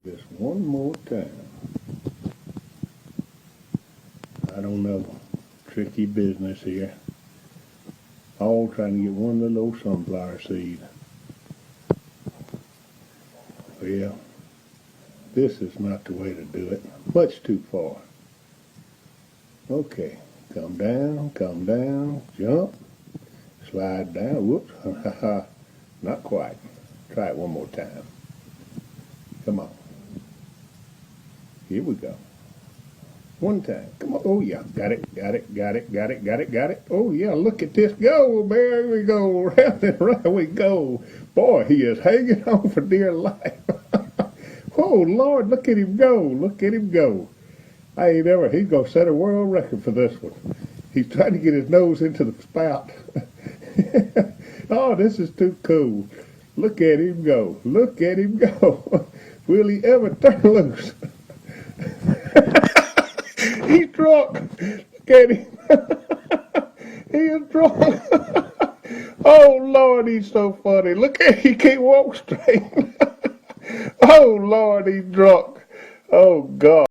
Just one more time. I don't know. Tricky business here. All trying to get one little old sunflower seed. Well, this is not the way to do it. Much too far. Okay, come down, jump, slide down. Whoops, not quite. Try it one more time. Come on. Here we go. One time. Come on. Oh, yeah. Got it. Oh, yeah. Look at this go. There we go. Round and round we go. Boy, he is hanging on for dear life. Oh, Lord, look at him go. Look at him go. He's going to set a world record for this one. He's trying to get his nose into the spout. Oh, this is too cool. Look at him go. Look at him go. Will he ever turn loose? He's drunk. Look at him. He is drunk. Oh, Lord, he's so funny. Look at him. He can't walk straight. Oh, Lord, he's drunk. Oh, God.